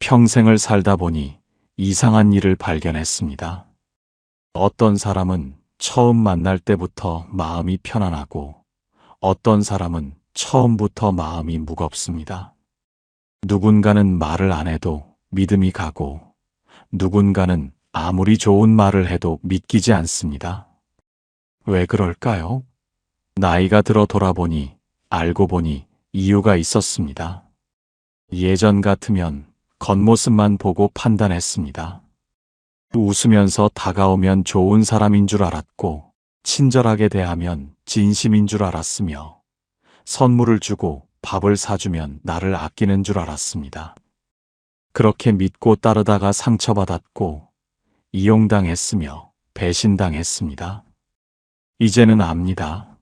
평생을 살다 보니 이상한 일을 발견했습니다. 어떤 사람은 처음 만날 때부터 마음이 편안하고 어떤 사람은 처음부터 마음이 무겁습니다. 누군가는 말을 안 해도 믿음이 가고 누군가는 아무리 좋은 말을 해도 믿기지 않습니다. 왜 그럴까요? 나이가 들어 돌아보니 알고 보니 이유가 있었습니다. 예전 같으면 겉모습만 보고 판단했습니다. 웃으면서 다가오면 좋은 사람인 줄 알았고 친절하게 대하면 진심인 줄 알았으며 선물을 주고 밥을 사주면 나를 아끼는 줄 알았습니다. 그렇게 믿고 따르다가 상처받았고 이용당했으며 배신당했습니다. 이제는 압니다.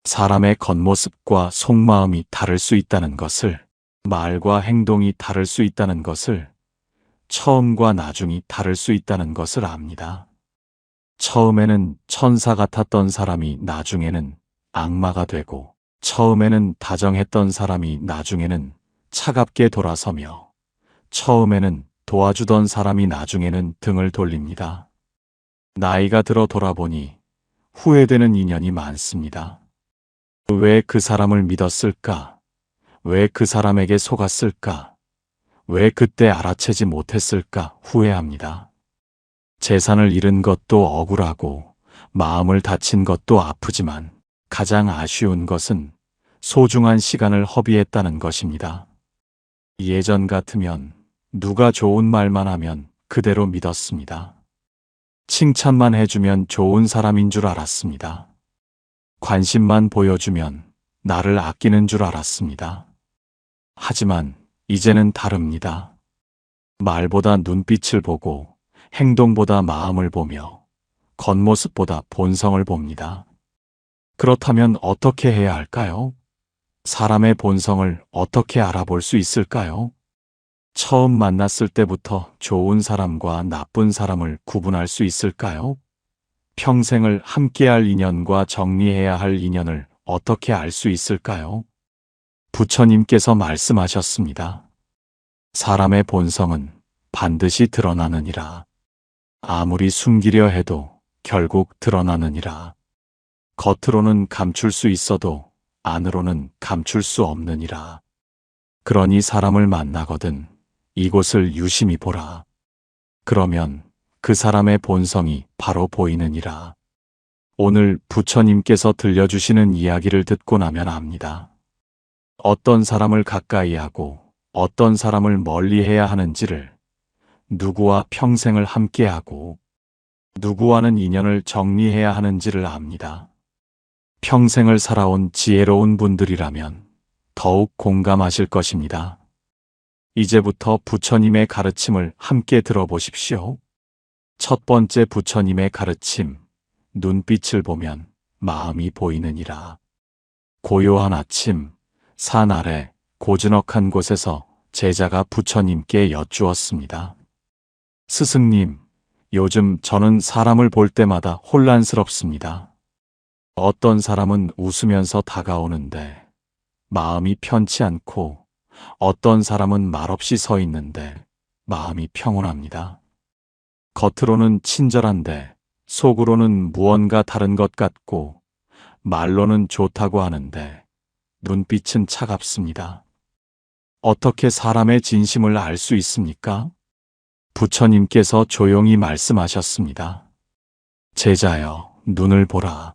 사람의 겉모습과 속마음이 다를 수 있다는 것을, 말과 행동이 다를 수 있다는 것을, 처음과 나중이 다를 수 있다는 것을 압니다. 처음에는 천사 같았던 사람이 나중에는 악마가 되고, 처음에는 다정했던 사람이 나중에는 차갑게 돌아서며, 처음에는 도와주던 사람이 나중에는 등을 돌립니다. 나이가 들어 돌아보니 후회되는 인연이 많습니다. 왜 그 사람을 믿었을까? 왜 그 사람에게 속았을까? 왜 그때 알아채지 못했을까 후회합니다. 재산을 잃은 것도 억울하고 마음을 다친 것도 아프지만 가장 아쉬운 것은 소중한 시간을 허비했다는 것입니다. 예전 같으면 누가 좋은 말만 하면 그대로 믿었습니다. 칭찬만 해주면 좋은 사람인 줄 알았습니다. 관심만 보여주면 나를 아끼는 줄 알았습니다. 하지만 이제는 다릅니다. 말보다 눈빛을 보고 행동보다 마음을 보며 겉모습보다 본성을 봅니다. 그렇다면 어떻게 해야 할까요? 사람의 본성을 어떻게 알아볼 수 있을까요? 처음 만났을 때부터 좋은 사람과 나쁜 사람을 구분할 수 있을까요? 평생을 함께할 인연과 정리해야 할 인연을 어떻게 알 수 있을까요? 부처님께서 말씀하셨습니다. 사람의 본성은 반드시 드러나느니라. 아무리 숨기려 해도 결국 드러나느니라. 겉으로는 감출 수 있어도 안으로는 감출 수 없느니라. 그러니 사람을 만나거든 이곳을 유심히 보라. 그러면 그 사람의 본성이 바로 보이느니라. 오늘 부처님께서 들려주시는 이야기를 듣고 나면 압니다. 어떤 사람을 가까이 하고 어떤 사람을 멀리 해야 하는지를, 누구와 평생을 함께하고 누구와는 인연을 정리해야 하는지를 압니다. 평생을 살아온 지혜로운 분들이라면 더욱 공감하실 것입니다. 이제부터 부처님의 가르침을 함께 들어보십시오. 첫 번째 부처님의 가르침, 눈빛을 보면 마음이 보이느니라. 고요한 아침, 산 아래 고즈넉한 곳에서 제자가 부처님께 여쭈었습니다. 스승님, 요즘 저는 사람을 볼 때마다 혼란스럽습니다. 어떤 사람은 웃으면서 다가오는데 마음이 편치 않고 어떤 사람은 말없이 서 있는데 마음이 평온합니다. 겉으로는 친절한데 속으로는 무언가 다른 것 같고 말로는 좋다고 하는데 눈빛은 차갑습니다. 어떻게 사람의 진심을 알 수 있습니까? 부처님께서 조용히 말씀하셨습니다. 제자여, 눈을 보라.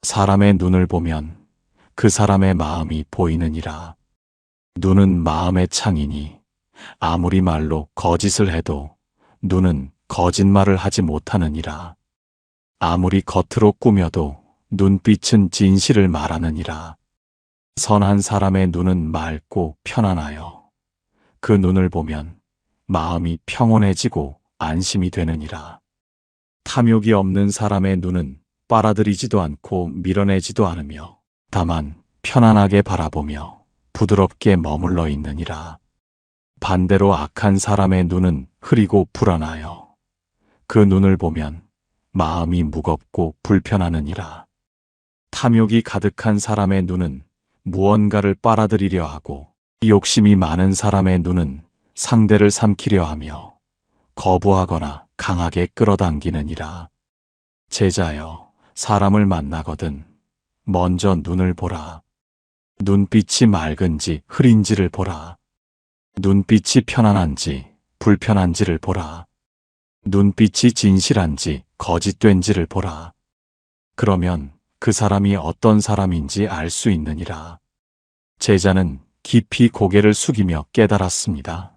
사람의 눈을 보면 그 사람의 마음이 보이느니라. 눈은 마음의 창이니 아무리 말로 거짓을 해도 눈은 거짓말을 하지 못하느니라. 아무리 겉으로 꾸며도 눈빛은 진실을 말하느니라. 선한 사람의 눈은 맑고 편안하여 그 눈을 보면 마음이 평온해지고 안심이 되느니라. 탐욕이 없는 사람의 눈은 빨아들이지도 않고 밀어내지도 않으며 다만 편안하게 바라보며 부드럽게 머물러 있느니라. 반대로 악한 사람의 눈은 흐리고 불안하여 그 눈을 보면 마음이 무겁고 불편하느니라. 탐욕이 가득한 사람의 눈은 무언가를 빨아들이려 하고 욕심이 많은 사람의 눈은 상대를 삼키려 하며 거부하거나 강하게 끌어당기느니라. 제자여, 사람을 만나거든 먼저 눈을 보라. 눈빛이 맑은지 흐린지를 보라. 눈빛이 편안한지 불편한지를 보라. 눈빛이 진실한지 거짓된지를 보라. 그러면 그 사람이 어떤 사람인지 알 수 있느니라. 제자는 깊이 고개를 숙이며 깨달았습니다.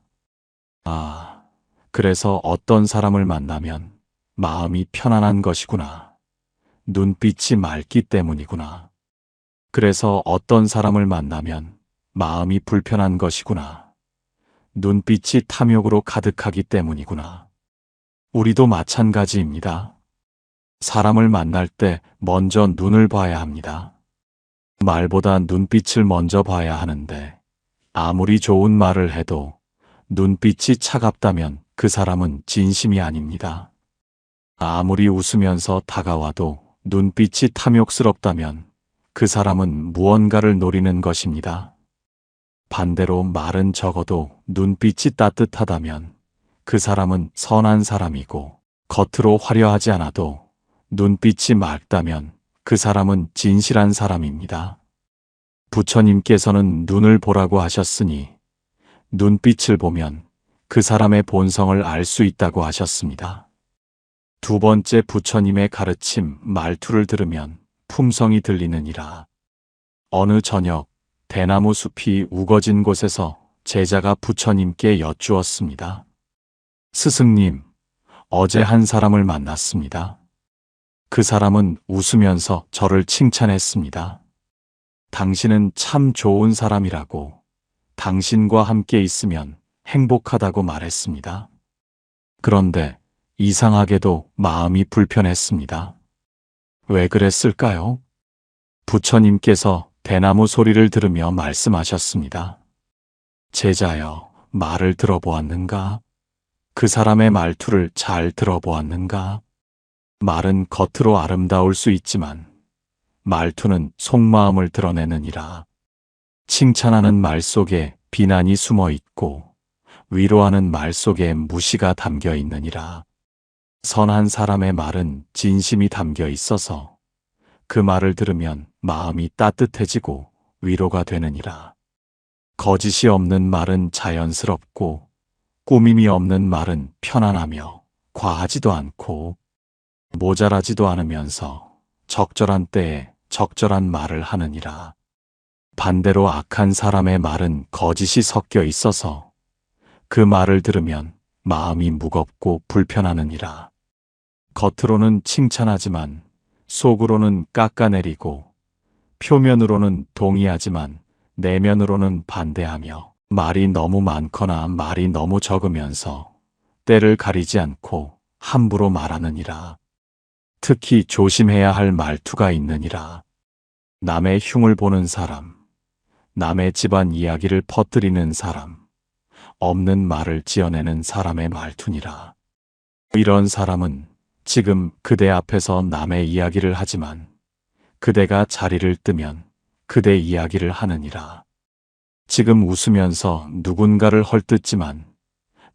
아, 그래서 어떤 사람을 만나면 마음이 편안한 것이구나. 눈빛이 맑기 때문이구나. 그래서 어떤 사람을 만나면 마음이 불편한 것이구나. 눈빛이 탐욕으로 가득하기 때문이구나. 우리도 마찬가지입니다. 사람을 만날 때 먼저 눈을 봐야 합니다. 말보다 눈빛을 먼저 봐야 하는데 아무리 좋은 말을 해도 눈빛이 차갑다면 그 사람은 진심이 아닙니다. 아무리 웃으면서 다가와도 눈빛이 탐욕스럽다면 그 사람은 무언가를 노리는 것입니다. 반대로 말은 적어도 눈빛이 따뜻하다면 그 사람은 선한 사람이고, 겉으로 화려하지 않아도 눈빛이 맑다면 그 사람은 진실한 사람입니다. 부처님께서는 눈을 보라고 하셨으니 눈빛을 보면 그 사람의 본성을 알 수 있다고 하셨습니다. 두 번째, 부처님의 가르침 말투를 들으면 품성이 들리느니라. 어느 저녁 대나무 숲이 우거진 곳에서 제자가 부처님께 여쭈었습니다. 스승님, 어제 한 사람을 만났습니다. 그 사람은 웃으면서 저를 칭찬했습니다. 당신은 참 좋은 사람이라고, 당신과 함께 있으면 행복하다고 말했습니다. 그런데 이상하게도 마음이 불편했습니다. 왜 그랬을까요? 부처님께서 대나무 소리를 들으며 말씀하셨습니다. 제자여, 말을 들어보았는가? 그 사람의 말투를 잘 들어보았는가? 말은 겉으로 아름다울 수 있지만 말투는 속마음을 드러내느니라. 칭찬하는 말 속에 비난이 숨어 있고 위로하는 말 속에 무시가 담겨 있느니라. 선한 사람의 말은 진심이 담겨 있어서 그 말을 들으면 마음이 따뜻해지고 위로가 되느니라. 거짓이 없는 말은 자연스럽고 꾸밈이 없는 말은 편안하며 과하지도 않고 모자라지도 않으면서 적절한 때에 적절한 말을 하느니라. 반대로 악한 사람의 말은 거짓이 섞여 있어서 그 말을 들으면 마음이 무겁고 불편하느니라. 겉으로는 칭찬하지만 속으로는 깎아내리고 표면으로는 동의하지만 내면으로는 반대하며 말이 너무 많거나 말이 너무 적으면서 때를 가리지 않고 함부로 말하느니라. 특히 조심해야 할 말투가 있느니라. 남의 흉을 보는 사람, 남의 집안 이야기를 퍼뜨리는 사람, 없는 말을 지어내는 사람의 말투니라. 이런 사람은 지금 그대 앞에서 남의 이야기를 하지만 그대가 자리를 뜨면 그대 이야기를 하느니라. 지금 웃으면서 누군가를 헐뜯지만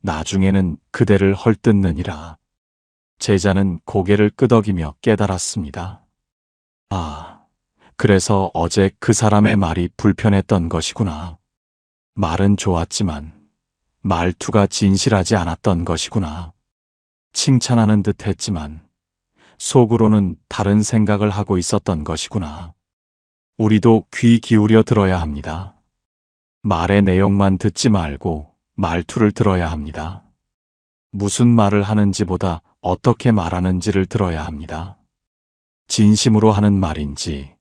나중에는 그대를 헐뜯느니라. 제자는 고개를 끄덕이며 깨달았습니다. 아, 그래서 어제 그 사람의 말이 불편했던 것이구나. 말은 좋았지만 말투가 진실하지 않았던 것이구나. 칭찬하는 듯 했지만 속으로는 다른 생각을 하고 있었던 것이구나. 우리도 귀 기울여 들어야 합니다. 말의 내용만 듣지 말고 말투를 들어야 합니다. 무슨 말을 하는지보다 어떻게 말하는지를 들어야 합니다. 진심으로 하는 말인지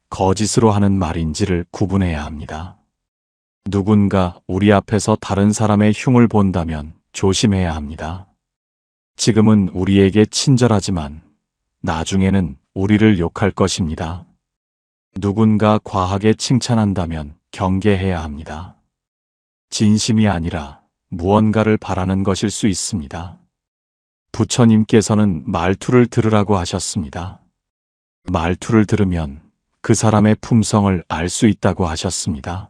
거짓으로 하는 말인지를 구분해야 합니다. 누군가 우리 앞에서 다른 사람의 흉을 본다면 조심해야 합니다. 지금은 우리에게 친절하지만 나중에는 우리를 욕할 것입니다. 누군가 과하게 칭찬한다면 경계해야 합니다. 진심이 아니라 무언가를 바라는 것일 수 있습니다. 부처님께서는 말투를 들으라고 하셨습니다. 말투를 들으면 그 사람의 품성을 알 수 있다고 하셨습니다.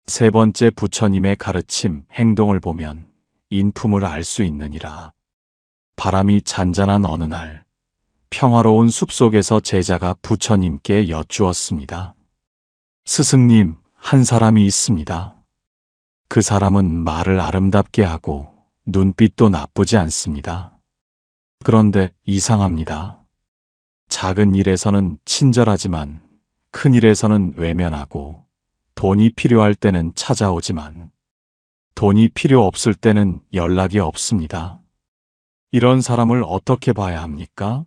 세 번째 부처님의 가르침, 행동을 보면 인품을 알 수 있느니라. 바람이 잔잔한 어느 날, 평화로운 숲속에서 제자가 부처님께 여쭈었습니다. 스승님, 한 사람이 있습니다. 그 사람은 말을 아름답게 하고 눈빛도 나쁘지 않습니다. 그런데 이상합니다. 작은 일에서는 친절하지만 큰 일에서는 외면하고, 돈이 필요할 때는 찾아오지만 돈이 필요 없을 때는 연락이 없습니다. 이런 사람을 어떻게 봐야 합니까?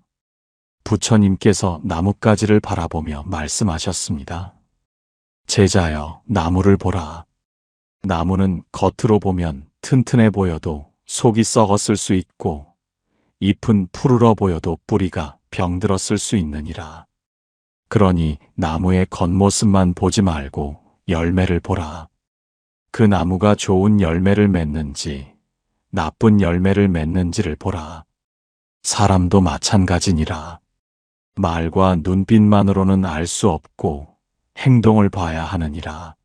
부처님께서 나뭇가지를 바라보며 말씀하셨습니다. 제자여, 나무를 보라. 나무는 겉으로 보면 튼튼해 보여도 속이 썩었을 수 있고, 잎은 푸르러 보여도 뿌리가 병들었을 수 있느니라. 그러니 나무의 겉모습만 보지 말고 열매를 보라. 그 나무가 좋은 열매를 맺는지 나쁜 열매를 맺는지를 보라. 사람도 마찬가지니라. 말과 눈빛만으로는 알 수 없고 행동을 봐야 하느니라.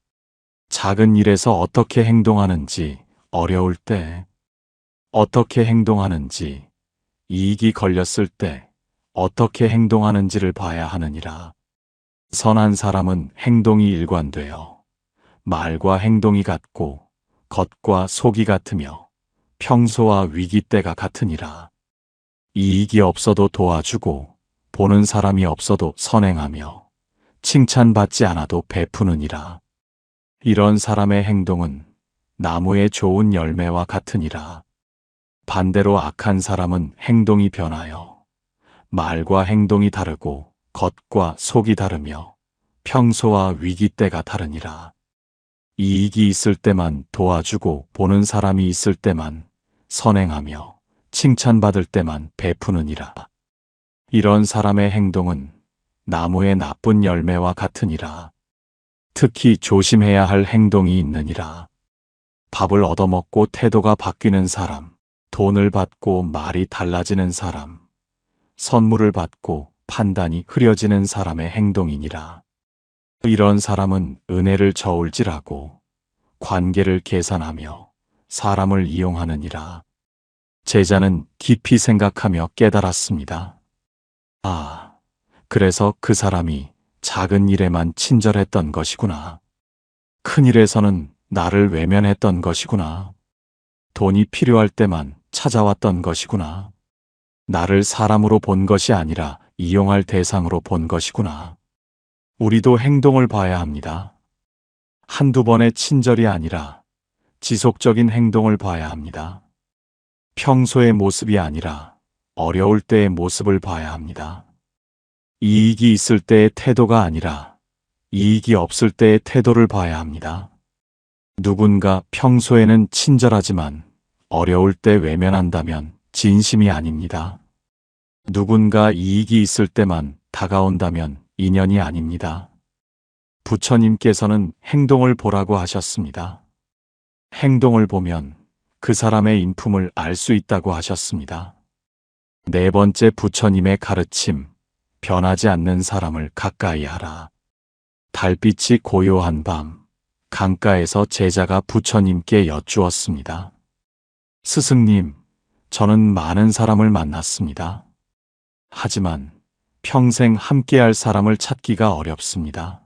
작은 일에서 어떻게 행동하는지, 어려울 때 어떻게 행동하는지, 이익이 걸렸을 때 어떻게 행동하는지를 봐야 하느니라. 선한 사람은 행동이 일관되어 말과 행동이 같고 겉과 속이 같으며 평소와 위기 때가 같으니라. 이익이 없어도 도와주고 보는 사람이 없어도 선행하며 칭찬받지 않아도 베푸느니라. 이런 사람의 행동은 나무의 좋은 열매와 같으니라. 반대로 악한 사람은 행동이 변하여 말과 행동이 다르고 겉과 속이 다르며 평소와 위기 때가 다르니라. 이익이 있을 때만 도와주고 보는 사람이 있을 때만 선행하며 칭찬받을 때만 베푸느니라. 이런 사람의 행동은 나무의 나쁜 열매와 같으니라. 특히 조심해야 할 행동이 있느니라. 밥을 얻어먹고 태도가 바뀌는 사람, 돈을 받고 말이 달라지는 사람, 선물을 받고 판단이 흐려지는 사람의 행동이니라. 이런 사람은 은혜를 저울질하고 관계를 계산하며 사람을 이용하느니라. 제자는 깊이 생각하며 깨달았습니다. 아, 그래서 그 사람이 작은 일에만 친절했던 것이구나. 큰 일에서는 나를 외면했던 것이구나. 돈이 필요할 때만 찾아왔던 것이구나. 나를 사람으로 본 것이 아니라 이용할 대상으로 본 것이구나. 우리도 행동을 봐야 합니다. 한두 번의 친절이 아니라 지속적인 행동을 봐야 합니다. 평소의 모습이 아니라 어려울 때의 모습을 봐야 합니다. 이익이 있을 때의 태도가 아니라 이익이 없을 때의 태도를 봐야 합니다. 누군가 평소에는 친절하지만 어려울 때 외면한다면 진심이 아닙니다. 누군가 이익이 있을 때만 다가온다면 인연이 아닙니다. 부처님께서는 행동을 보라고 하셨습니다. 행동을 보면 그 사람의 인품을 알 수 있다고 하셨습니다. 네 번째 부처님의 가르침, 변하지 않는 사람을 가까이 하라. 달빛이 고요한 밤, 강가에서 제자가 부처님께 여쭈었습니다. 스승님, 저는 많은 사람을 만났습니다. 하지만 평생 함께할 사람을 찾기가 어렵습니다.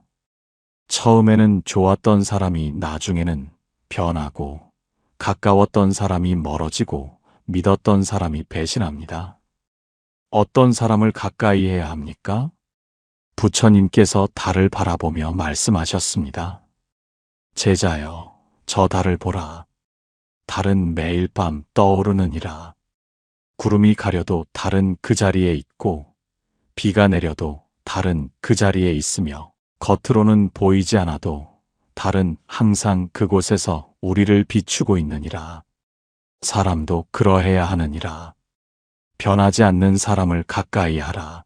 처음에는 좋았던 사람이 나중에는 변하고, 가까웠던 사람이 멀어지고, 믿었던 사람이 배신합니다. 어떤 사람을 가까이 해야 합니까? 부처님께서 달을 바라보며 말씀하셨습니다. 제자여, 저 달을 보라. 달은 매일 밤 떠오르느니라. 구름이 가려도 달은 그 자리에 있고, 비가 내려도 달은 그 자리에 있으며, 겉으로는 보이지 않아도 달은 항상 그곳에서 우리를 비추고 있느니라. 사람도 그러해야 하느니라. 변하지 않는 사람을 가까이 하라.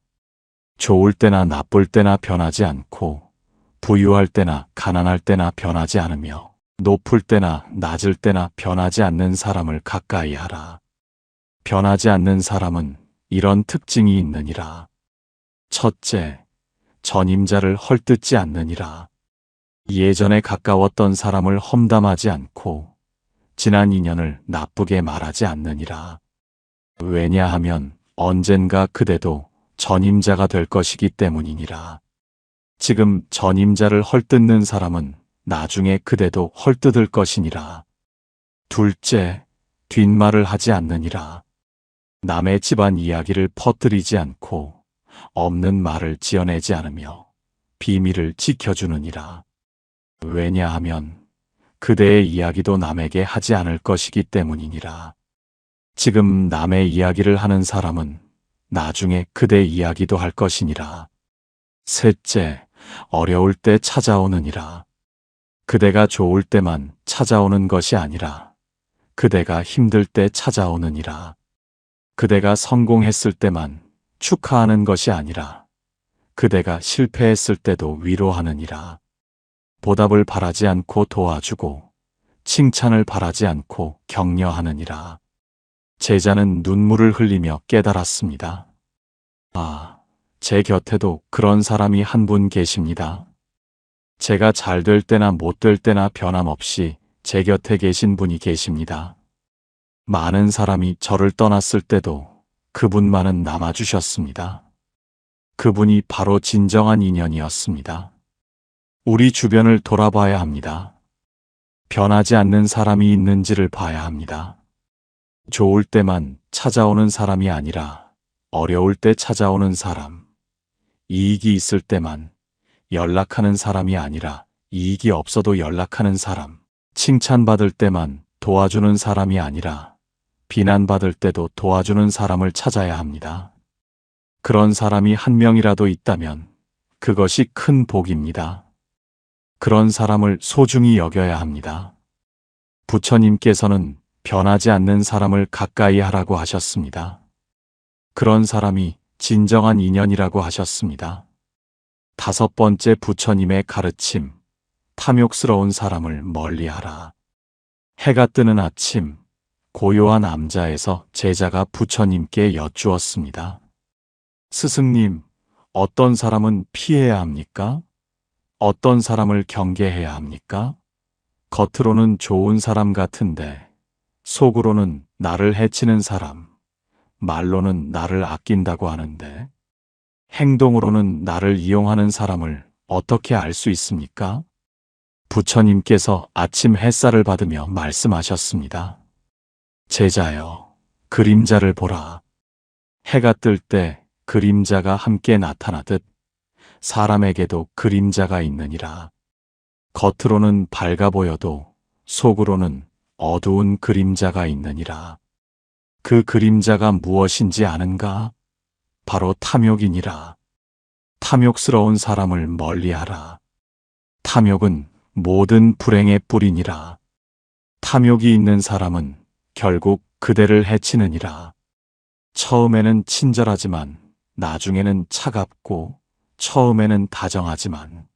좋을 때나 나쁠 때나 변하지 않고, 부유할 때나 가난할 때나 변하지 않으며, 높을 때나 낮을 때나 변하지 않는 사람을 가까이 하라. 변하지 않는 사람은 이런 특징이 있느니라. 첫째, 전임자를 헐뜯지 않느니라. 예전에 가까웠던 사람을 험담하지 않고 지난 인연을 나쁘게 말하지 않느니라. 왜냐하면 언젠가 그대도 전임자가 될 것이기 때문이니라. 지금 전임자를 헐뜯는 사람은 나중에 그대도 헐뜯을 것이니라. 둘째, 뒷말을 하지 않느니라. 남의 집안 이야기를 퍼뜨리지 않고 없는 말을 지어내지 않으며 비밀을 지켜주느니라. 왜냐하면 그대의 이야기도 남에게 하지 않을 것이기 때문이니라. 지금 남의 이야기를 하는 사람은 나중에 그대 이야기도 할 것이니라. 셋째, 어려울 때 찾아오느니라. 그대가 좋을 때만 찾아오는 것이 아니라 그대가 힘들 때 찾아오느니라. 그대가 성공했을 때만 축하하는 것이 아니라 그대가 실패했을 때도 위로하느니라. 보답을 바라지 않고 도와주고 칭찬을 바라지 않고 격려하느니라. 제자는 눈물을 흘리며 깨달았습니다. 아, 제 곁에도 그런 사람이 한 분 계십니다. 제가 잘 될 때나 못 될 때나 변함없이 제 곁에 계신 분이 계십니다. 많은 사람이 저를 떠났을 때도 그분만은 남아주셨습니다. 그분이 바로 진정한 인연이었습니다. 우리 주변을 돌아봐야 합니다. 변하지 않는 사람이 있는지를 봐야 합니다. 좋을 때만 찾아오는 사람이 아니라 어려울 때 찾아오는 사람, 이익이 있을 때만 연락하는 사람이 아니라 이익이 없어도 연락하는 사람, 칭찬받을 때만 도와주는 사람이 아니라 비난받을 때도 도와주는 사람을 찾아야 합니다. 그런 사람이 한 명이라도 있다면 그것이 큰 복입니다. 그런 사람을 소중히 여겨야 합니다. 부처님께서는 변하지 않는 사람을 가까이 하라고 하셨습니다. 그런 사람이 진정한 인연이라고 하셨습니다. 다섯 번째 부처님의 가르침, 탐욕스러운 사람을 멀리하라. 해가 뜨는 아침, 고요한 암자에서 제자가 부처님께 여쭈었습니다. 스승님, 어떤 사람은 피해야 합니까? 어떤 사람을 경계해야 합니까? 겉으로는 좋은 사람 같은데 속으로는 나를 해치는 사람, 말로는 나를 아낀다고 하는데 행동으로는 나를 이용하는 사람을 어떻게 알 수 있습니까? 부처님께서 아침 햇살을 받으며 말씀하셨습니다. 제자여, 그림자를 보라. 해가 뜰 때 그림자가 함께 나타나듯 사람에게도 그림자가 있느니라. 겉으로는 밝아 보여도 속으로는 어두운 그림자가 있느니라. 그 그림자가 무엇인지 아는가? 바로 탐욕이니라. 탐욕스러운 사람을 멀리하라. 탐욕은 모든 불행의 뿌리니라. 탐욕이 있는 사람은 결국 그대를 해치느니라. 처음에는 친절하지만 나중에는 차갑고 처음에는 다정하지만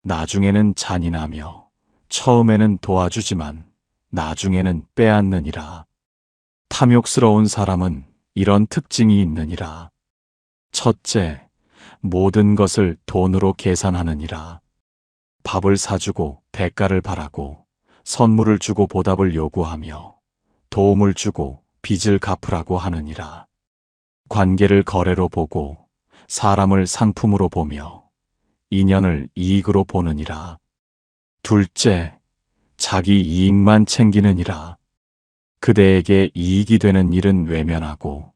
나중에는 잔인하며 처음에는 도와주지만 나중에는 빼앗느니라. 탐욕스러운 사람은 이런 특징이 있느니라. 첫째, 모든 것을 돈으로 계산하느니라. 밥을 사주고 대가를 바라고 선물을 주고 보답을 요구하며 도움을 주고 빚을 갚으라고 하느니라. 관계를 거래로 보고 사람을 상품으로 보며 인연을 이익으로 보느니라. 둘째, 자기 이익만 챙기느니라. 그대에게 이익이 되는 일은 외면하고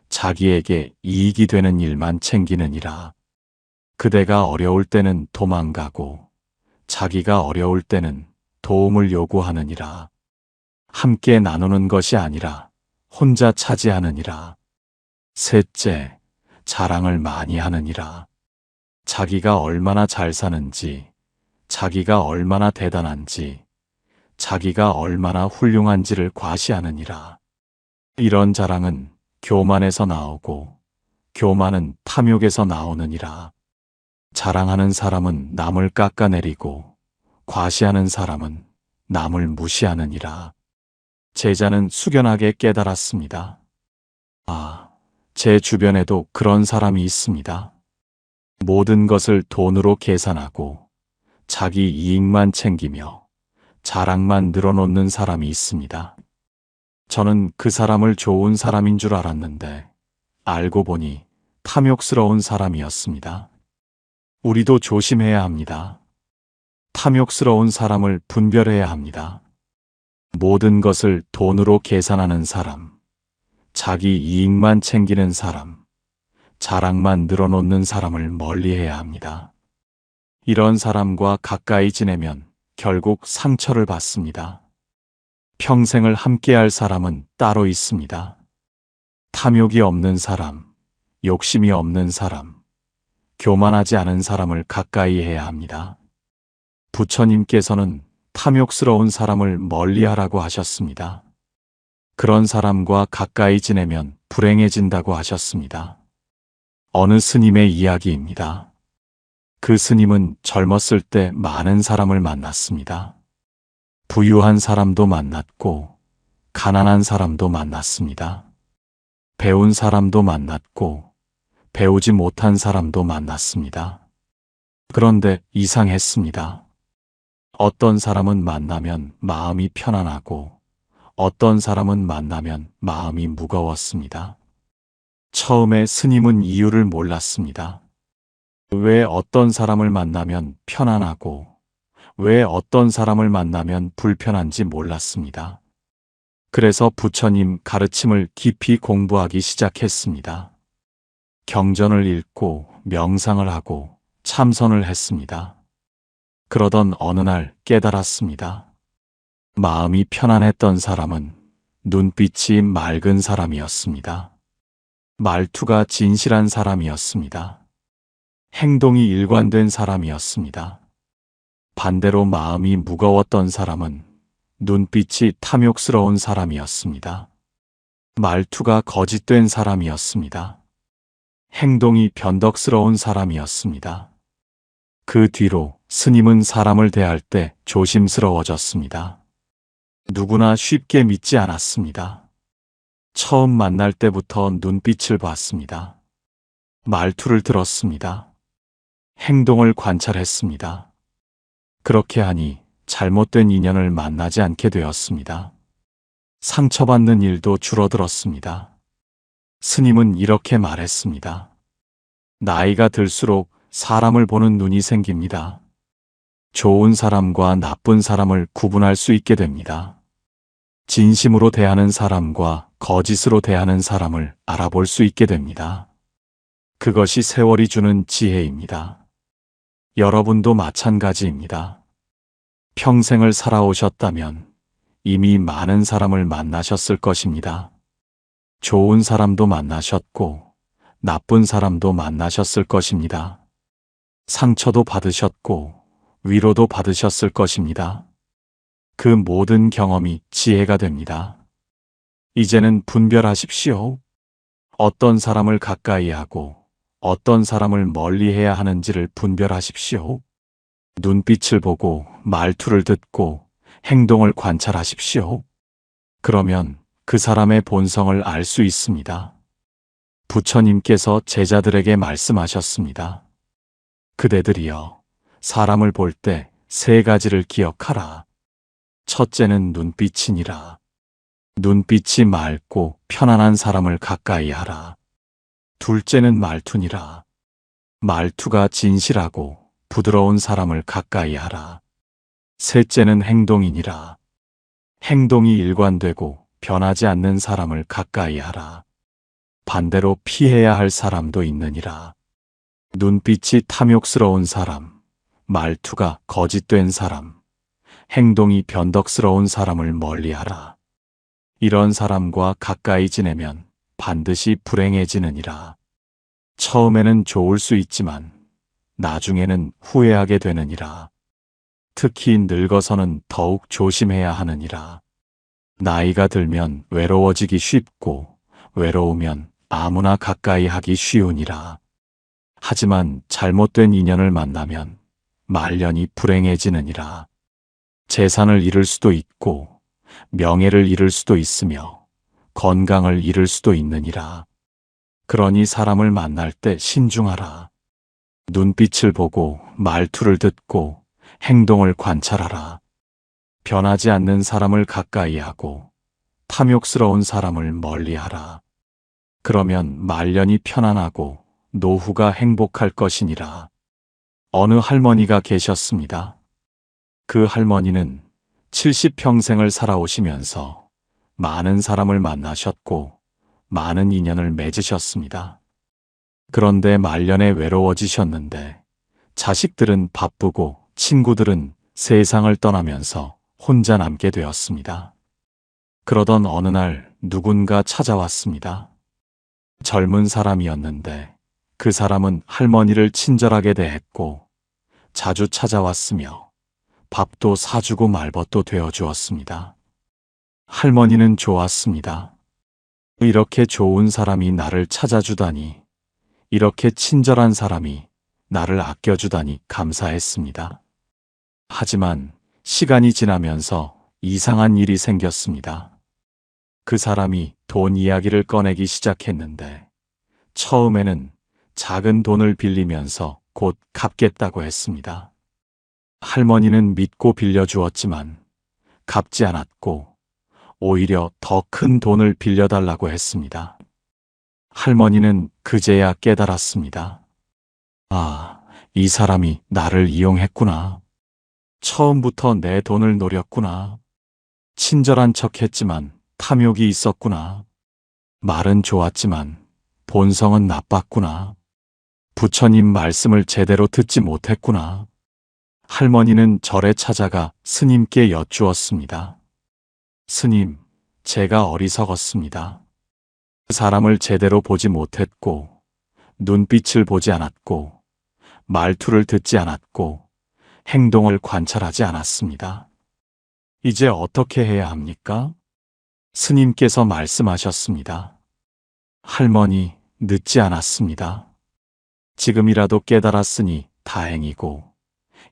자기에게 이익이 되는 일만 챙기느니라. 그대가 어려울 때는 도망가고 자기가 어려울 때는 도움을 요구하느니라. 함께 나누는 것이 아니라 혼자 차지하느니라. 셋째, 자랑을 많이 하느니라. 자기가 얼마나 잘 사는지, 자기가 얼마나 대단한지, 자기가 얼마나 훌륭한지를 과시하느니라. 이런 자랑은 교만에서 나오고 교만은 탐욕에서 나오느니라. 자랑하는 사람은 남을 깎아내리고 과시하는 사람은 남을 무시하느니라. 제자는 숙연하게 깨달았습니다. 아, 제 주변에도 그런 사람이 있습니다. 모든 것을 돈으로 계산하고 자기 이익만 챙기며 자랑만 늘어놓는 사람이 있습니다. 저는 그 사람을 좋은 사람인 줄 알았는데 알고 보니 탐욕스러운 사람이었습니다. 우리도 조심해야 합니다. 탐욕스러운 사람을 분별해야 합니다. 모든 것을 돈으로 계산하는 사람, 자기 이익만 챙기는 사람, 자랑만 늘어놓는 사람을 멀리해야 합니다. 이런 사람과 가까이 지내면 결국 상처를 받습니다. 평생을 함께할 사람은 따로 있습니다. 탐욕이 없는 사람, 욕심이 없는 사람, 교만하지 않은 사람을 가까이 해야 합니다. 부처님께서는 탐욕스러운 사람을 멀리하라고 하셨습니다. 그런 사람과 가까이 지내면 불행해진다고 하셨습니다. 어느 스님의 이야기입니다. 그 스님은 젊었을 때 많은 사람을 만났습니다. 부유한 사람도 만났고 가난한 사람도 만났습니다. 배운 사람도 만났고 배우지 못한 사람도 만났습니다. 그런데 이상했습니다. 어떤 사람은 만나면 마음이 편안하고 어떤 사람은 만나면 마음이 무거웠습니다. 처음에 스님은 이유를 몰랐습니다. 왜 어떤 사람을 만나면 편안하고 왜 어떤 사람을 만나면 불편한지 몰랐습니다. 그래서 부처님 가르침을 깊이 공부하기 시작했습니다. 경전을 읽고 명상을 하고 참선을 했습니다. 그러던 어느 날 깨달았습니다. 마음이 편안했던 사람은 눈빛이 맑은 사람이었습니다. 말투가 진실한 사람이었습니다. 행동이 일관된 사람이었습니다. 반대로 마음이 무거웠던 사람은 눈빛이 탐욕스러운 사람이었습니다. 말투가 거짓된 사람이었습니다. 행동이 변덕스러운 사람이었습니다. 그 뒤로 스님은 사람을 대할 때 조심스러워졌습니다. 누구나 쉽게 믿지 않았습니다. 처음 만날 때부터 눈빛을 봤습니다. 말투를 들었습니다. 행동을 관찰했습니다. 그렇게 하니 잘못된 인연을 만나지 않게 되었습니다. 상처받는 일도 줄어들었습니다. 스님은 이렇게 말했습니다. 나이가 들수록 사람을 보는 눈이 생깁니다. 좋은 사람과 나쁜 사람을 구분할 수 있게 됩니다. 진심으로 대하는 사람과 거짓으로 대하는 사람을 알아볼 수 있게 됩니다. 그것이 세월이 주는 지혜입니다. 여러분도 마찬가지입니다. 평생을 살아오셨다면 이미 많은 사람을 만나셨을 것입니다. 좋은 사람도 만나셨고 나쁜 사람도 만나셨을 것입니다. 상처도 받으셨고 위로도 받으셨을 것입니다. 그 모든 경험이 지혜가 됩니다. 이제는 분별하십시오. 어떤 사람을 가까이 하고 어떤 사람을 멀리 해야 하는지를 분별하십시오. 눈빛을 보고 말투를 듣고 행동을 관찰하십시오. 그러면 그 사람의 본성을 알 수 있습니다. 부처님께서 제자들에게 말씀하셨습니다. 그대들이여, 사람을 볼 때 세 가지를 기억하라. 첫째는 눈빛이니라. 눈빛이 맑고 편안한 사람을 가까이 하라. 둘째는 말투니라. 말투가 진실하고 부드러운 사람을 가까이 하라. 셋째는 행동이니라. 행동이 일관되고 변하지 않는 사람을 가까이 하라. 반대로 피해야 할 사람도 있느니라. 눈빛이 탐욕스러운 사람, 말투가 거짓된 사람, 행동이 변덕스러운 사람을 멀리하라. 이런 사람과 가까이 지내면 반드시 불행해지느니라. 처음에는 좋을 수 있지만 나중에는 후회하게 되느니라. 특히 늙어서는 더욱 조심해야 하느니라. 나이가 들면 외로워지기 쉽고 외로우면 아무나 가까이 하기 쉬우니라. 하지만 잘못된 인연을 만나면 말년이 불행해지느니라. 재산을 잃을 수도 있고 명예를 잃을 수도 있으며 건강을 잃을 수도 있느니라. 그러니 사람을 만날 때 신중하라. 눈빛을 보고 말투를 듣고 행동을 관찰하라. 변하지 않는 사람을 가까이 하고 탐욕스러운 사람을 멀리하라. 그러면 말년이 편안하고 노후가 행복할 것이니라. 어느 할머니가 계셨습니다. 그 할머니는 70평생을 살아오시면서 많은 사람을 만나셨고 많은 인연을 맺으셨습니다. 그런데 말년에 외로워지셨는데 자식들은 바쁘고 친구들은 세상을 떠나면서 혼자 남게 되었습니다. 그러던 어느 날 누군가 찾아왔습니다. 젊은 사람이었는데 그 사람은 할머니를 친절하게 대했고 자주 찾아왔으며 밥도 사주고 말벗도 되어주었습니다. 할머니는 좋았습니다. 이렇게 좋은 사람이 나를 찾아주다니, 이렇게 친절한 사람이 나를 아껴주다니 감사했습니다. 하지만 시간이 지나면서 이상한 일이 생겼습니다. 그 사람이 돈 이야기를 꺼내기 시작했는데 처음에는 작은 돈을 빌리면서 곧 갚겠다고 했습니다. 할머니는 믿고 빌려주었지만 갚지 않았고 오히려 더 큰 돈을 빌려달라고 했습니다. 할머니는 그제야 깨달았습니다. 아, 이 사람이 나를 이용했구나. 처음부터 내 돈을 노렸구나. 친절한 척 했지만 탐욕이 있었구나. 말은 좋았지만 본성은 나빴구나. 부처님 말씀을 제대로 듣지 못했구나. 할머니는 절에 찾아가 스님께 여쭈었습니다. 스님, 제가 어리석었습니다. 사람을 제대로 보지 못했고, 눈빛을 보지 않았고, 말투를 듣지 않았고, 행동을 관찰하지 않았습니다. 이제 어떻게 해야 합니까? 스님께서 말씀하셨습니다. 할머니, 늦지 않았습니다. 지금이라도 깨달았으니 다행이고,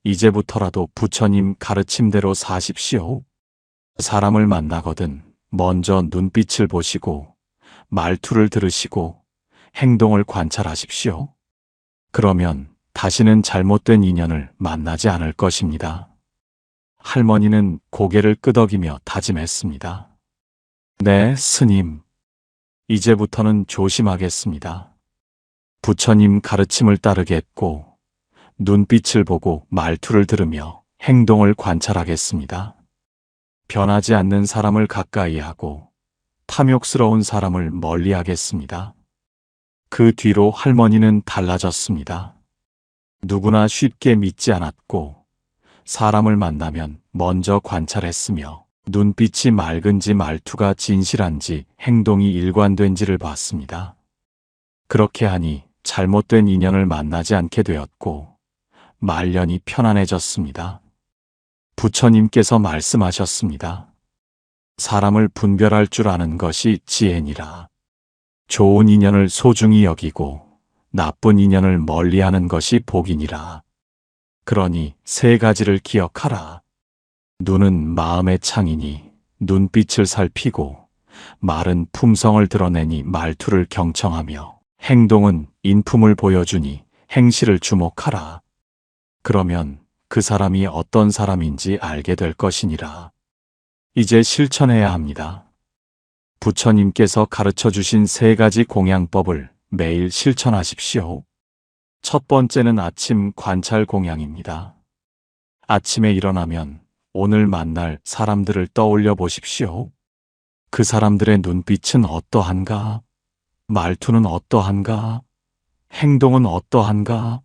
이제부터라도 부처님 가르침대로 사십시오. 사람을 만나거든 먼저 눈빛을 보시고, 말투를 들으시고, 행동을 관찰하십시오. 그러면 다시는 잘못된 인연을 만나지 않을 것입니다. 할머니는 고개를 끄덕이며 다짐했습니다. 네, 스님. 이제부터는 조심하겠습니다. 부처님 가르침을 따르겠고, 눈빛을 보고 말투를 들으며 행동을 관찰하겠습니다. 변하지 않는 사람을 가까이 하고, 탐욕스러운 사람을 멀리 하겠습니다. 그 뒤로 할머니는 달라졌습니다. 누구나 쉽게 믿지 않았고, 사람을 만나면 먼저 관찰했으며, 눈빛이 맑은지 말투가 진실한지 행동이 일관된지를 봤습니다. 그렇게 하니 잘못된 인연을 만나지 않게 되었고, 말년이 편안해졌습니다. 부처님께서 말씀하셨습니다. 사람을 분별할 줄 아는 것이 지혜니라. 좋은 인연을 소중히 여기고 나쁜 인연을 멀리하는 것이 복이니라. 그러니 세 가지를 기억하라. 눈은 마음의 창이니 눈빛을 살피고, 말은 품성을 드러내니 말투를 경청하며, 행동은 인품을 보여주니 행실을 주목하라. 그러면 그 사람이 어떤 사람인지 알게 될 것이니라. 이제 실천해야 합니다. 부처님께서 가르쳐 주신 세 가지 공양법을 매일 실천하십시오. 첫 번째는 아침 관찰 공양입니다. 아침에 일어나면 오늘 만날 사람들을 떠올려 보십시오. 그 사람들의 눈빛은 어떠한가? 말투는 어떠한가? 행동은 어떠한가?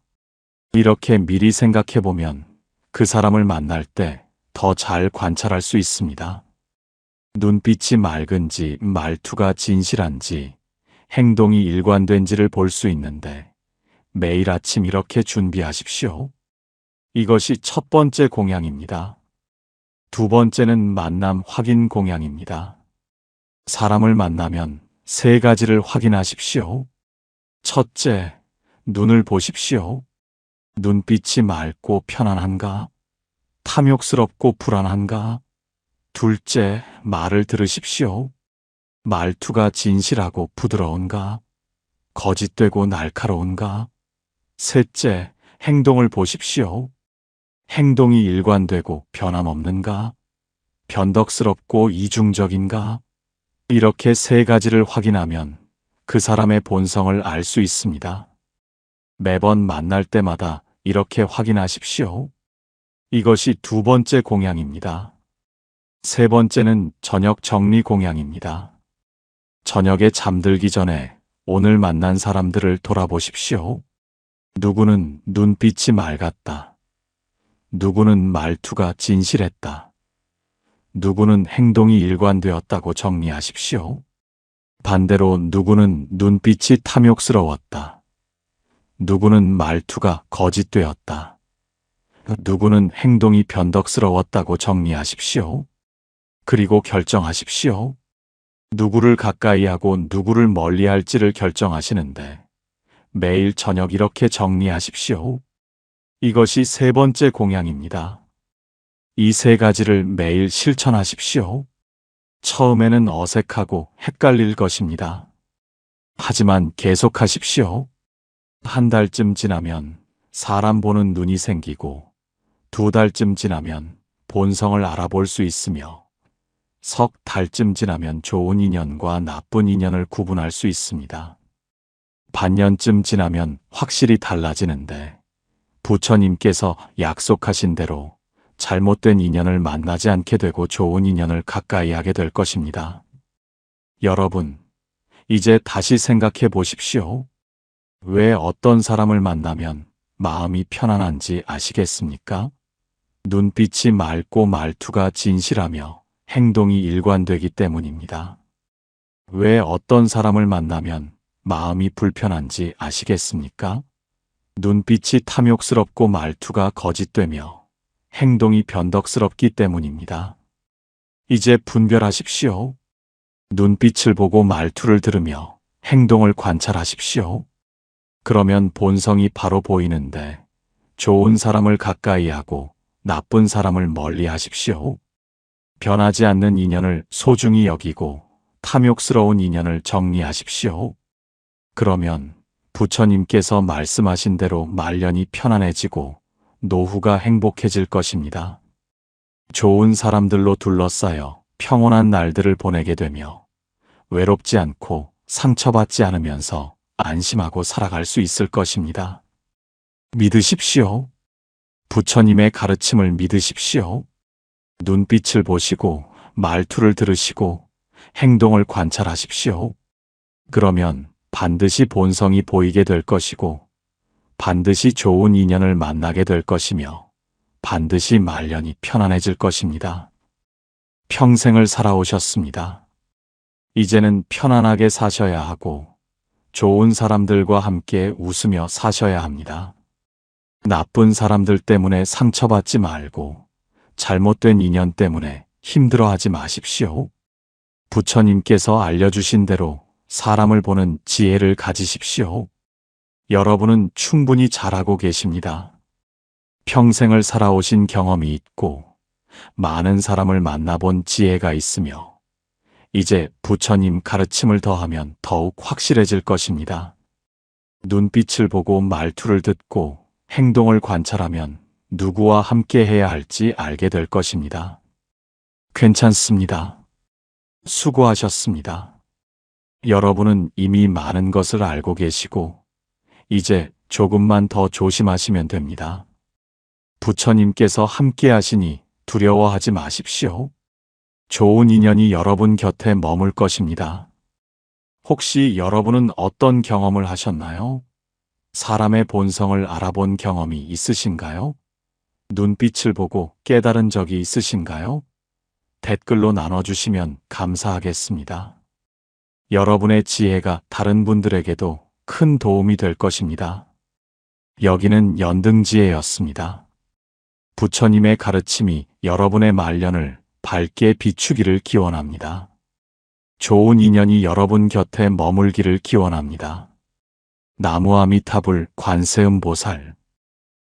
이렇게 미리 생각해 보면 그 사람을 만날 때 더 잘 관찰할 수 있습니다. 눈빛이 맑은지 말투가 진실한지 행동이 일관된지를 볼 수 있는데 매일 아침 이렇게 준비하십시오. 이것이 첫 번째 공양입니다. 두 번째는 만남 확인 공양입니다. 사람을 만나면 세 가지를 확인하십시오. 첫째, 눈을 보십시오. 눈빛이 맑고 편안한가? 탐욕스럽고 불안한가? 둘째, 말을 들으십시오. 말투가 진실하고 부드러운가? 거짓되고 날카로운가? 셋째, 행동을 보십시오. 행동이 일관되고 변함없는가? 변덕스럽고 이중적인가? 이렇게 세 가지를 확인하면 그 사람의 본성을 알 수 있습니다. 매번 만날 때마다 이렇게 확인하십시오. 이것이 두 번째 공양입니다. 세 번째는 저녁 정리 공양입니다. 저녁에 잠들기 전에 오늘 만난 사람들을 돌아보십시오. 누구는 눈빛이 맑았다. 누구는 말투가 진실했다. 누구는 행동이 일관되었다고 정리하십시오. 반대로 누구는 눈빛이 탐욕스러웠다. 누구는 말투가 거짓되었다. 누구는 행동이 변덕스러웠다고 정리하십시오. 그리고 결정하십시오. 누구를 가까이 하고 누구를 멀리 할지를 결정하시는데 매일 저녁 이렇게 정리하십시오. 이것이 세 번째 공양입니다. 이 세 가지를 매일 실천하십시오. 처음에는 어색하고 헷갈릴 것입니다. 하지만 계속하십시오. 한 달쯤 지나면 사람 보는 눈이 생기고 두 달쯤 지나면 본성을 알아볼 수 있으며 석 달쯤 지나면 좋은 인연과 나쁜 인연을 구분할 수 있습니다. 반년쯤 지나면 확실히 달라지는데 부처님께서 약속하신 대로 잘못된 인연을 만나지 않게 되고 좋은 인연을 가까이 하게 될 것입니다. 여러분, 이제 다시 생각해 보십시오. 왜 어떤 사람을 만나면 마음이 편안한지 아시겠습니까? 눈빛이 맑고 말투가 진실하며 행동이 일관되기 때문입니다. 왜 어떤 사람을 만나면 마음이 불편한지 아시겠습니까? 눈빛이 탐욕스럽고 말투가 거짓되며 행동이 변덕스럽기 때문입니다. 이제 분별하십시오. 눈빛을 보고 말투를 들으며 행동을 관찰하십시오. 그러면 본성이 바로 보이는데 좋은 사람을 가까이 하고 나쁜 사람을 멀리 하십시오. 변하지 않는 인연을 소중히 여기고 탐욕스러운 인연을 정리하십시오. 그러면 부처님께서 말씀하신 대로 말년이 편안해지고 노후가 행복해질 것입니다. 좋은 사람들로 둘러싸여 평온한 날들을 보내게 되며 외롭지 않고 상처받지 않으면서 안심하고 살아갈 수 있을 것입니다. 믿으십시오. 부처님의 가르침을 믿으십시오. 눈빛을 보시고 말투를 들으시고 행동을 관찰하십시오. 그러면 반드시 본성이 보이게 될 것이고 반드시 좋은 인연을 만나게 될 것이며 반드시 말년이 편안해질 것입니다. 평생을 살아오셨습니다. 이제는 편안하게 사셔야 하고 좋은 사람들과 함께 웃으며 사셔야 합니다. 나쁜 사람들 때문에 상처받지 말고 잘못된 인연 때문에 힘들어하지 마십시오. 부처님께서 알려주신 대로 사람을 보는 지혜를 가지십시오. 여러분은 충분히 잘하고 계십니다. 평생을 살아오신 경험이 있고 많은 사람을 만나본 지혜가 있으며 이제 부처님 가르침을 더하면 더욱 확실해질 것입니다. 눈빛을 보고 말투를 듣고 행동을 관찰하면 누구와 함께 해야 할지 알게 될 것입니다. 괜찮습니다. 수고하셨습니다. 여러분은 이미 많은 것을 알고 계시고 이제 조금만 더 조심하시면 됩니다. 부처님께서 함께 하시니 두려워하지 마십시오. 좋은 인연이 여러분 곁에 머물 것입니다. 혹시 여러분은 어떤 경험을 하셨나요? 사람의 본성을 알아본 경험이 있으신가요? 눈빛을 보고 깨달은 적이 있으신가요? 댓글로 나눠주시면 감사하겠습니다. 여러분의 지혜가 다른 분들에게도 큰 도움이 될 것입니다. 여기는 연등지혜였습니다. 부처님의 가르침이 여러분의 말년을 밝게 비추기를 기원합니다. 좋은 인연이 여러분 곁에 머물기를 기원합니다. 나무아미타불 관세음보살